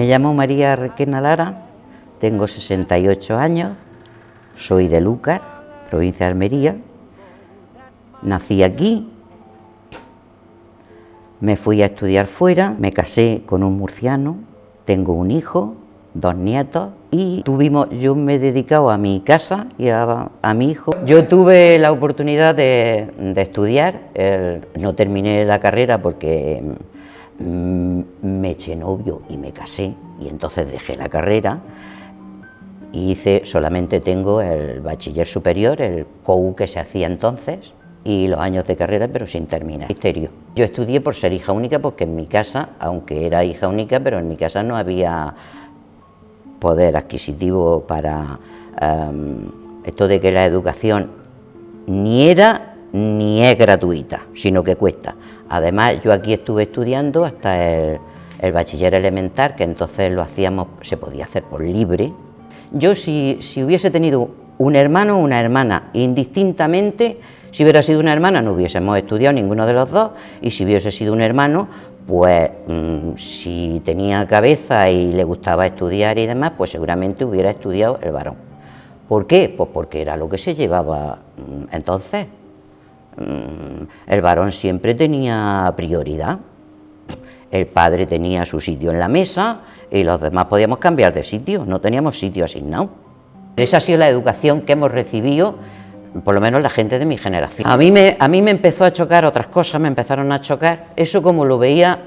Me llamo María Requena Lara, tengo 68 años, soy de Lúcar, provincia de Almería, nací aquí, me fui a estudiar fuera, me casé con un murciano, tengo un hijo, 2 nietos y yo me he dedicado a mi casa y a mi hijo. Yo tuve la oportunidad de estudiar, no terminé la carrera porque me eché novio y me casé y entonces dejé la carrera y solamente tengo el bachiller superior, el COU que se hacía entonces, y los años de carrera, pero sin terminar. Misterio. Yo estudié por ser hija única porque en mi casa, aunque era hija única, pero en mi casa no había poder adquisitivo para esto de que la educación ni era ni es gratuita, sino que cuesta. Además, yo aquí estuve estudiando hasta el bachiller elemental, que entonces lo hacíamos, se podía hacer por libre. Yo si hubiese tenido un hermano o una hermana, indistintamente, si hubiera sido una hermana no hubiésemos estudiado ninguno de los dos, y si hubiese sido un hermano, pues si tenía cabeza y le gustaba estudiar y demás, pues seguramente hubiera estudiado el varón. ¿Por qué? Pues porque era lo que se llevaba entonces. El varón siempre tenía prioridad. El padre tenía su sitio en la mesa y los demás podíamos cambiar de sitio, no teníamos sitio asignado. Esa ha sido la educación que hemos recibido, por lo menos la gente de mi generación. A mí me empezó a chocar otras cosas, me empezaron a chocar. Eso como lo veía,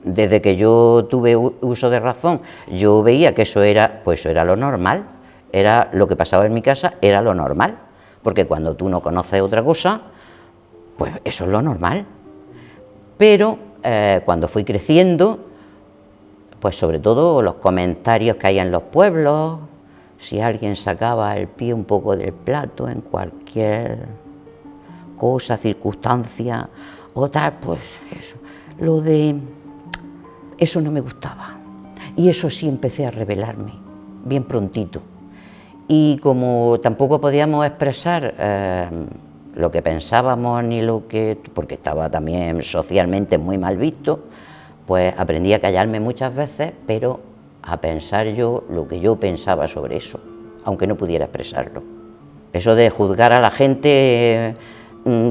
desde que yo tuve uso de razón, yo veía que eso era lo normal, era lo que pasaba en mi casa, era lo normal. Porque cuando tú no conoces otra cosa, pues eso es lo normal. Pero cuando fui creciendo, pues sobre todo los comentarios que hay en los pueblos, si alguien sacaba el pie un poco del plato en cualquier cosa, circunstancia o tal, pues eso, eso no me gustaba. Y eso sí empecé a rebelarme, bien prontito. Y como tampoco podíamos expresar lo que pensábamos ni porque estaba también socialmente muy mal visto, pues aprendí a callarme muchas veces, pero a pensar yo lo que yo pensaba sobre eso, aunque no pudiera expresarlo. Eso de juzgar a la gente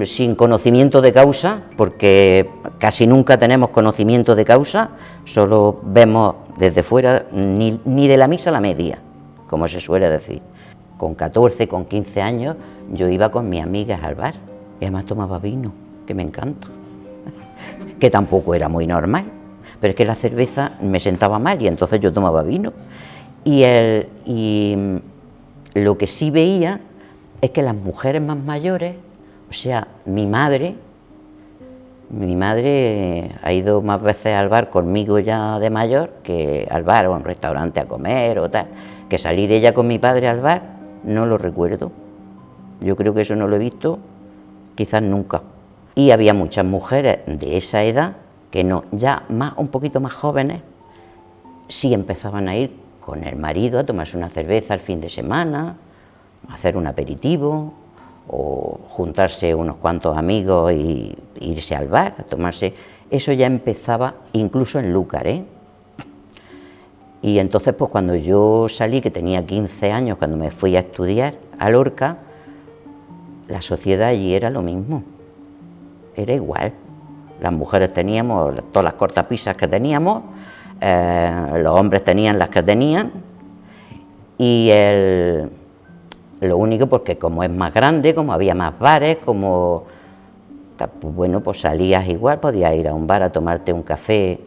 sin conocimiento de causa, porque casi nunca tenemos conocimiento de causa, solo vemos desde fuera, ni de la misa a la media, como se suele decir. Con 14, con 15 años, yo iba con mis amigas al bar y además tomaba vino, que me encanta, que tampoco era muy normal, pero es que la cerveza me sentaba mal y entonces yo tomaba vino. Y lo que sí veía es que las mujeres más mayores, o sea, mi madre ha ido más veces al bar conmigo ya de mayor que al bar o a un restaurante a comer o tal, que salir ella con mi padre al bar. No lo recuerdo, yo creo que eso no lo he visto quizás nunca. Y había muchas mujeres de esa edad que no, ya un poquito más jóvenes, sí empezaban a ir con el marido a tomarse una cerveza el fin de semana, a hacer un aperitivo o juntarse unos cuantos amigos e irse al bar a tomarse. Eso ya empezaba incluso en Lúcar, Y entonces, pues cuando yo salí, que tenía 15 años, cuando me fui a estudiar a Lorca, la sociedad allí era lo mismo, era igual. Las mujeres teníamos todas las cortapisas que teníamos, los hombres tenían las que tenían, y lo único, porque como es más grande, como había más bares, pues bueno, pues salías igual, podías ir a un bar a tomarte un café.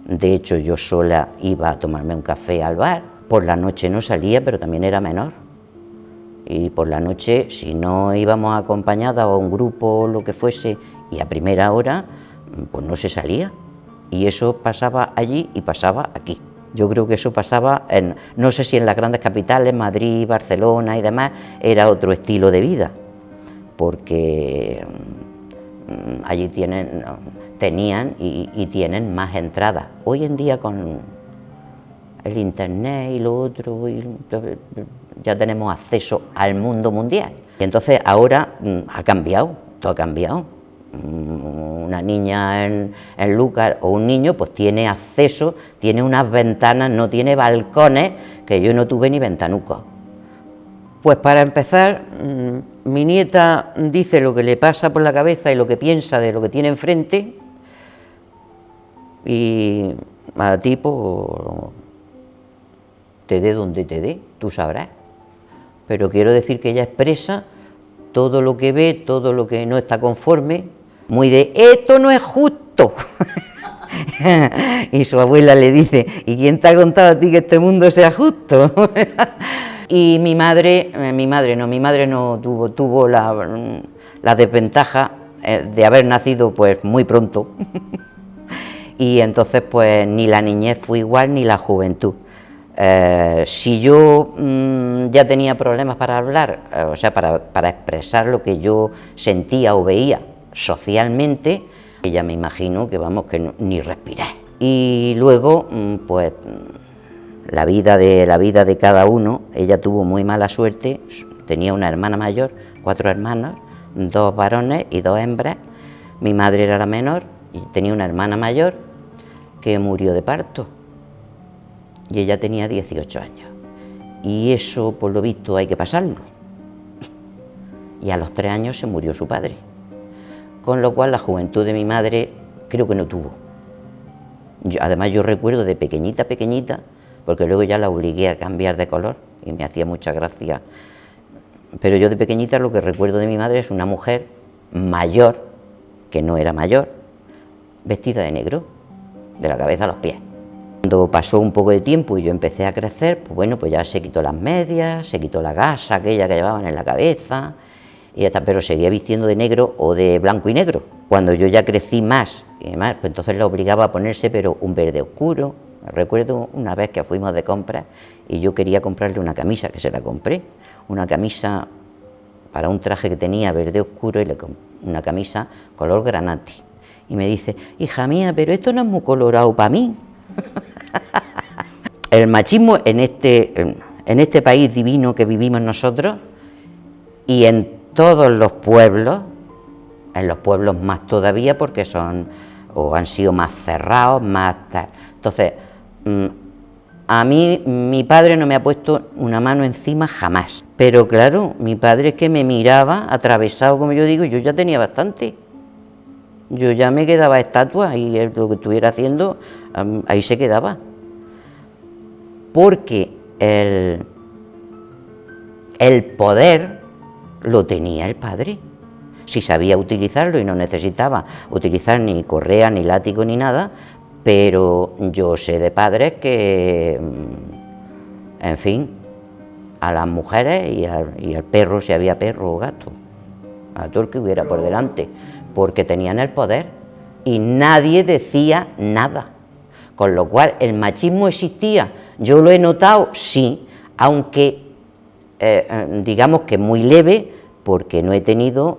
De hecho, yo sola iba a tomarme un café al bar. Por la noche no salía, pero también era menor. Y por la noche, si no íbamos acompañadas o un grupo o lo que fuese, y a primera hora, pues no se salía. Y eso pasaba allí y pasaba aquí. Yo creo que eso pasaba no sé si en las grandes capitales, Madrid, Barcelona y demás, era otro estilo de vida. Porque allí tenían y tienen más entradas. Hoy en día con el internet y lo otro, ya tenemos acceso al mundo mundial. Y entonces ahora ha cambiado, todo ha cambiado. una niña en Lucas o un niño, pues tiene acceso, tiene unas ventanas, no tiene balcones, que yo no tuve ni ventanucos. Pues para empezar, mi nieta dice lo que le pasa por la cabeza y lo que piensa de lo que tiene enfrente, y a ti, pues, te dé donde te dé, tú sabrás. Pero quiero decir que ella expresa todo lo que ve, todo lo que no está conforme, muy de esto no es justo. Y su abuela le dice, ¿y quién te ha contado a ti que este mundo sea justo? Y mi madre no tuvo la desventaja de haber nacido pues muy pronto. Y entonces pues ni la niñez fue igual ni la juventud. Si yo ya tenía problemas para hablar, o sea, para expresar lo que yo sentía o veía socialmente, ya me imagino que vamos, que ni respiré. Y luego, pues, la vida de cada uno, ella tuvo muy mala suerte, tenía una hermana mayor, 4 hermanos, 2 varones y 2 hembras. Mi madre era la menor y tenía una hermana mayor que murió de parto. Y ella tenía 18 años. Y eso, por lo visto, hay que pasarlo. Y a los 3 años se murió su padre. Con lo cual la juventud de mi madre creo que no tuvo. Además yo recuerdo de pequeñita, porque luego ya la obligué a cambiar de color y me hacía mucha gracia. Pero yo de pequeñita lo que recuerdo de mi madre es una mujer mayor, que no era mayor, vestida de negro, de la cabeza a los pies. Cuando pasó un poco de tiempo y yo empecé a crecer, pues bueno, pues ya se quitó las medias, se quitó la gasa aquella que llevaban en la cabeza, y ya está, pero seguía vistiendo de negro o de blanco y negro. Cuando yo ya crecí más y demás, pues entonces la obligaba a ponerse, pero un verde oscuro. Recuerdo una vez que fuimos de compras y yo quería comprarle una camisa, que se la compré, una camisa para un traje que tenía verde oscuro y una camisa color granate. Y me dice, hija mía, pero esto no es muy colorado para mí. El machismo en este país divino que vivimos nosotros y en todos los pueblos, en los pueblos más todavía porque son o han sido más cerrados, más tal. Entonces, a mí mi padre no me ha puesto una mano encima jamás, pero claro, mi padre es que me miraba atravesado, como yo digo, y yo ya tenía bastante. Yo ya me quedaba estatua y lo que estuviera haciendo, ahí se quedaba. Porque el poder lo tenía el padre. Si sabía utilizarlo y no necesitaba utilizar ni correa, ni látigo, ni nada, pero yo sé de padres que, en fin, a las mujeres y al perro, si había perro o gato, a todo el que hubiera por delante, porque tenían el poder y nadie decía nada. Con lo cual, ¿el machismo existía? Yo lo he notado, sí, aunque digamos que muy leve, porque no he tenido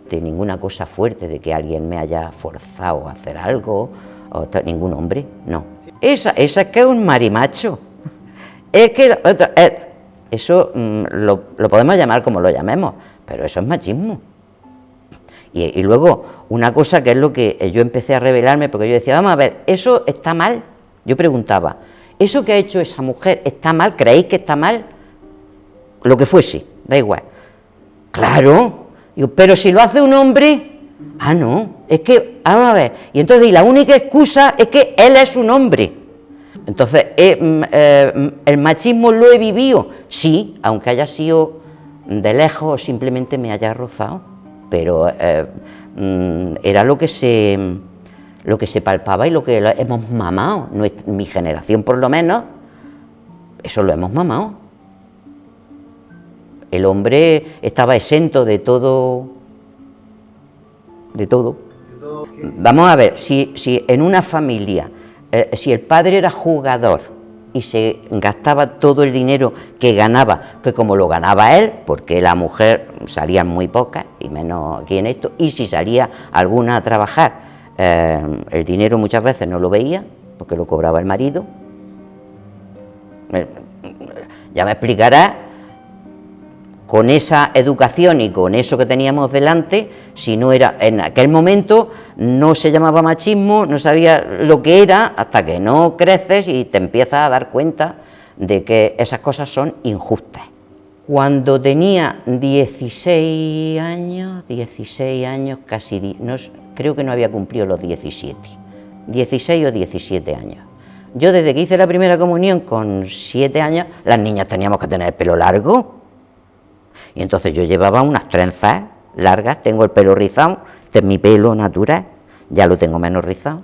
de ninguna cosa fuerte, de que alguien me haya forzado a hacer algo, ningún hombre, no. Esa es que es un marimacho. Es que eso lo podemos llamar como lo llamemos, pero eso es machismo. Y luego, una cosa que es lo que yo empecé a revelarme, porque yo decía, vamos a ver, ¿eso está mal? Yo preguntaba, ¿eso que ha hecho esa mujer está mal? ¿Creéis que está mal? Lo que fuese, da igual. Claro, digo, pero si lo hace un hombre, no, es que, vamos a ver, y entonces y la única excusa es que él es un hombre. Entonces, ¿el machismo lo he vivido? Sí, aunque haya sido de lejos o simplemente me haya rozado, pero era lo que se palpaba y lo que hemos mamado, mi generación por lo menos, eso lo hemos mamado. El hombre estaba exento de todo. Vamos a ver, si en una familia, si el padre era jugador y se gastaba todo el dinero que ganaba, que como lo ganaba él, porque la mujer salían muy pocas, y menos aquí en esto, y si salía alguna a trabajar, el dinero muchas veces no lo veía, porque lo cobraba el marido. Ya me explicará con esa educación y con eso que teníamos delante, si no era, en aquel momento no se llamaba machismo, no sabía lo que era, hasta que no creces y te empiezas a dar cuenta de que esas cosas son injustas. Cuando tenía 16 años, casi, no, creo que no había cumplido los 17, 16 o 17 años. Yo desde que hice la primera comunión con 7 años, las niñas teníamos que tener el pelo largo. Y entonces yo llevaba unas trenzas largas, tengo el pelo rizado, este es mi pelo natural, ya lo tengo menos rizado.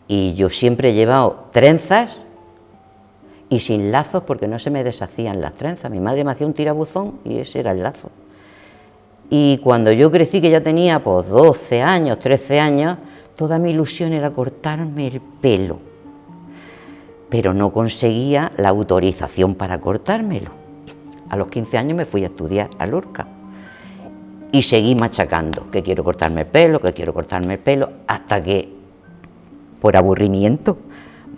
Y yo siempre he llevado trenzas y sin lazos porque no se me deshacían las trenzas. Mi madre me hacía un tirabuzón y ese era el lazo. Y cuando yo crecí, que ya tenía pues 12 años, 13 años, toda mi ilusión era cortarme el pelo. Pero no conseguía la autorización para cortármelo. A los 15 años me fui a estudiar a Lorca y seguí machacando, que quiero cortarme el pelo, hasta que, por aburrimiento,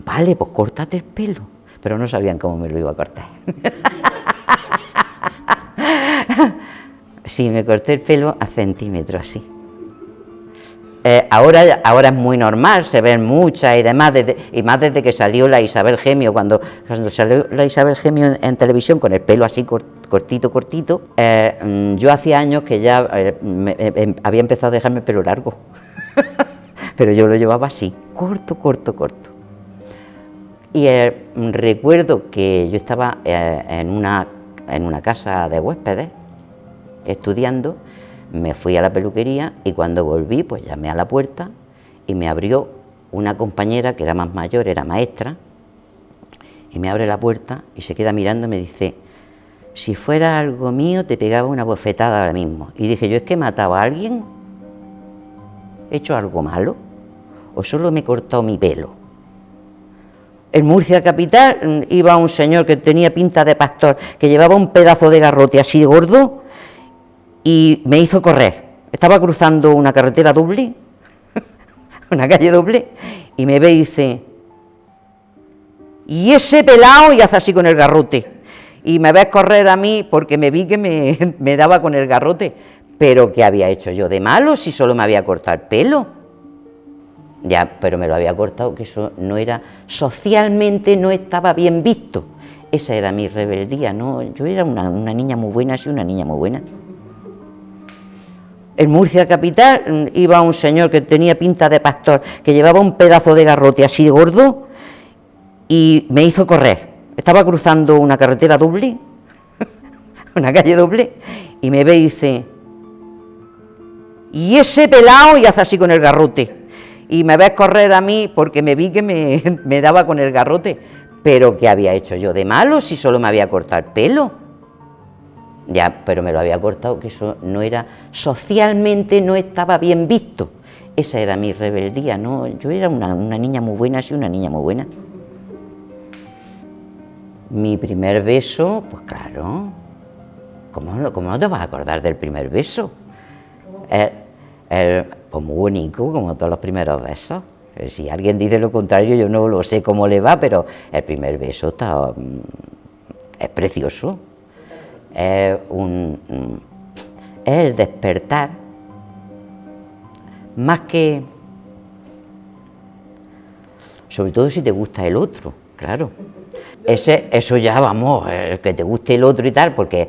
vale, pues córtate el pelo, pero no sabían cómo me lo iba a cortar. Sí, me corté el pelo a centímetros, así. Ahora es muy normal, se ven muchas y demás, y más desde que salió la Isabel Gemio, cuando salió la Isabel Gemio en televisión con el pelo así cortito, yo hacía años que ya había empezado a dejarme el pelo largo, pero yo lo llevaba así, corto. Y recuerdo que yo estaba en una casa de huéspedes, estudiando. Me fui a la peluquería y cuando volví, pues llamé a la puerta y me abrió una compañera que era más mayor, era maestra, y me abre la puerta y se queda mirando y me dice: si fuera algo mío te pegaba una bofetada ahora mismo. Y dije yo: ¿es que he matado a alguien? ¿He hecho algo malo? ¿O solo me he cortado mi pelo? En Murcia capital iba un señor que tenía pinta de pastor, que llevaba un pedazo de garrote así de gordo, y me hizo correr. Estaba cruzando una carretera doble, una calle doble, y me ve y dice: y ese pelao, y hace así con el garrote, y me ves correr a mí porque me vi que me daba con el garrote. Pero ¿qué había hecho yo de malo si solo me había cortado el pelo? Ya, pero me lo había cortado, que eso no era, socialmente no estaba bien visto. Esa era mi rebeldía, ¿no? Yo era una niña muy buena, sí, una niña muy buena. En Murcia capital iba un señor que tenía pinta de pastor, que llevaba un pedazo de garrote así de gordo, y me hizo correr. Estaba cruzando una carretera doble, una calle doble, y me ve y dice: y ese pelao, y hace así con el garrote, y me ves correr a mí porque me vi que me daba con el garrote. Pero ¿qué había hecho yo de malo si solo me había cortado el pelo? Ya, pero me lo había cortado, que eso no era, socialmente no estaba bien visto. Esa era mi rebeldía, ¿no? Yo era una niña muy buena, sí, una niña muy buena. Mi primer beso, pues claro, ¿cómo no te vas a acordar del primer beso? Pues muy bonito, como todos los primeros besos. Si alguien dice lo contrario, yo no lo sé cómo le va, pero el primer beso es precioso. Es el despertar, más que, sobre todo si te gusta el otro, claro. Eso ya, vamos, que te guste el otro y tal, porque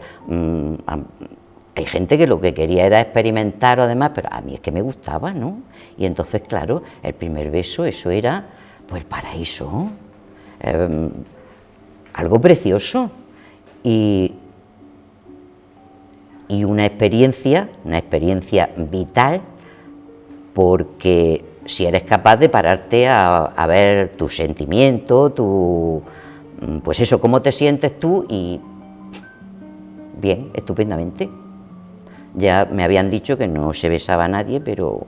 hay gente que lo que quería era experimentar o demás, pero a mí es que me gustaba, ¿no? Y entonces, claro, el primer beso, eso era, pues, el paraíso, algo precioso, y una experiencia vital, porque si eres capaz de pararte a ver tus sentimientos, pues eso, cómo te sientes tú, y bien, estupendamente. Ya me habían dicho que no se besaba a nadie, pero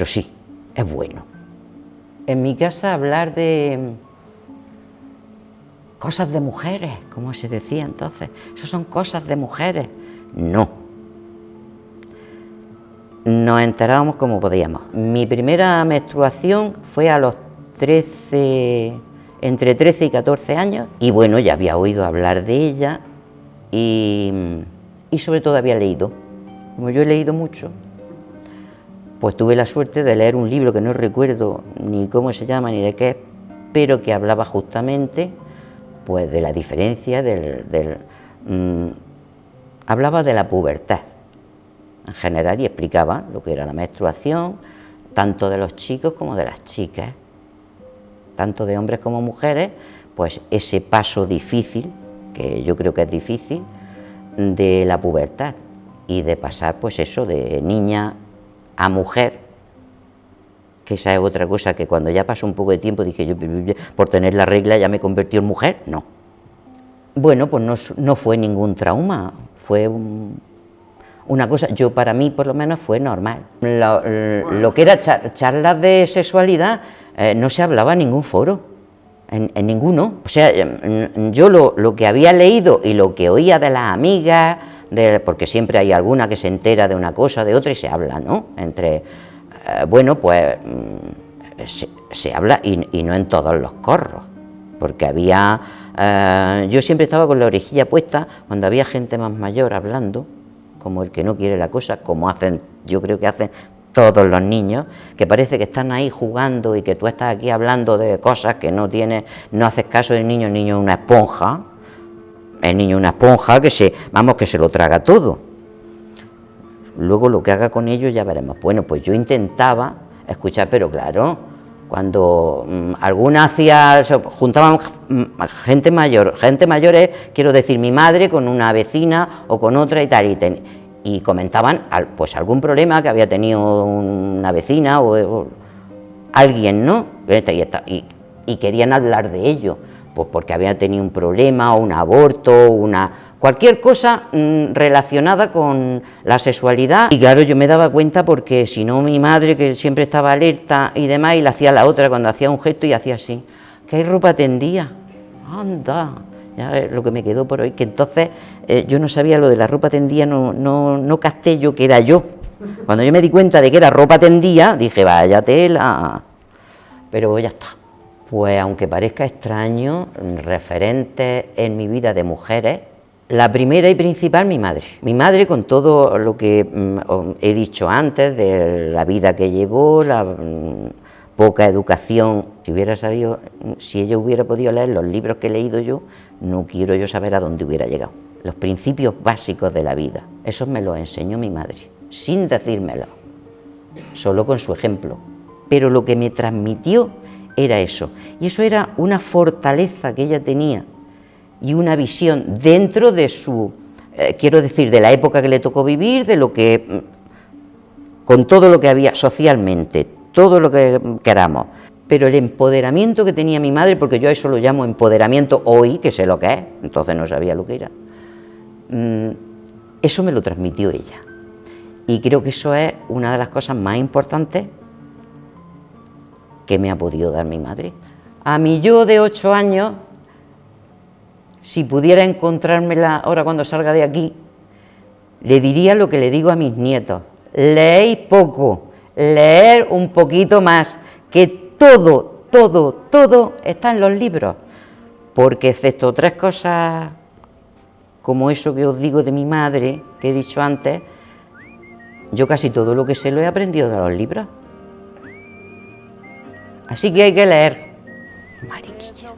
sí, es bueno. En mi casa hablar de cosas de mujeres, como se decía entonces, eso son cosas de mujeres. No. Nos enterábamos como podíamos. Mi primera menstruación fue a los 13 entre 13 y 14 años, y bueno, ya había oído hablar de ella y sobre todo había leído. Como yo he leído mucho, pues tuve la suerte de leer un libro que no recuerdo ni cómo se llama ni de qué es, pero que hablaba justamente pues de la diferencia hablaba de la pubertad en general y explicaba lo que era la menstruación, tanto de los chicos como de las chicas, tanto de hombres como mujeres, pues ese paso difícil, que yo creo que es difícil, de la pubertad y de pasar pues eso de niña a mujer, que esa es otra cosa que cuando ya pasó un poco de tiempo dije yo, por tener la regla ya me convirtió en mujer. No. Bueno, pues no fue ningún trauma, fue una cosa, yo para mí por lo menos fue normal. Lo que era charlas de sexualidad no se hablaba en ningún foro, en ninguno. O sea, yo lo que había leído y lo que oía de las amigas, porque siempre hay alguna que se entera de una cosa, de otra y se habla, ¿no? Bueno, pues se habla y no en todos los corros, porque había... yo siempre estaba con la orejilla puesta cuando había gente más mayor hablando, como el que no quiere la cosa, como hacen, yo creo que hacen todos los niños, que parece que están ahí jugando y que tú estás aquí hablando de cosas que no haces caso del niño. El niño es una esponja, que se lo traga todo. Luego lo que haga con ellos ya veremos. Bueno, pues yo intentaba escuchar, pero claro, cuando alguna juntaban gente mayores, quiero decir, mi madre con una vecina o con otra y tal, y comentaban pues algún problema que había tenido una vecina o alguien, ¿no? Y querían hablar de ello, pues porque había tenido un problema, o un aborto, cualquier cosa relacionada con la sexualidad. Y claro, yo me daba cuenta porque si no mi madre, que siempre estaba alerta y demás, y la hacía la otra cuando hacía un gesto y hacía así, ¿qué ropa tendía? Anda, ya es lo que me quedó por hoy, que entonces yo no sabía lo de la ropa tendía, no capté yo que era yo. Cuando yo me di cuenta de que era ropa tendía, dije, vaya tela, pero ya está. Pues aunque parezca extraño, referentes en mi vida de mujeres, la primera y principal, mi madre con todo lo que he dicho antes, de la vida que llevó, la poca educación. Si ella hubiera podido leer los libros que he leído yo, no quiero yo saber a dónde hubiera llegado. Los principios básicos de la vida, esos me los enseñó mi madre, sin decírmelo, solo con su ejemplo, pero lo que me transmitió era eso, y eso era una fortaleza que ella tenía y una visión dentro de quiero decir, de la época que le tocó vivir, de lo que, con todo lo que había socialmente, todo lo que queramos, pero el empoderamiento que tenía mi madre, porque yo a eso lo llamo empoderamiento hoy, que sé lo que es, entonces no sabía lo que era, eso me lo transmitió ella, y creo que eso es una de las cosas más importantes que me ha podido dar mi madre. A mi yo de 8 años, si pudiera encontrármela ahora cuando salga de aquí, le diría lo que le digo a mis nietos: leéis poco, leer un poquito más, que todo está en los libros, porque excepto 3 cosas como eso que os digo de mi madre, que he dicho antes, yo casi todo lo que sé lo he aprendido de los libros. Así que hay que leer. Mariquilla.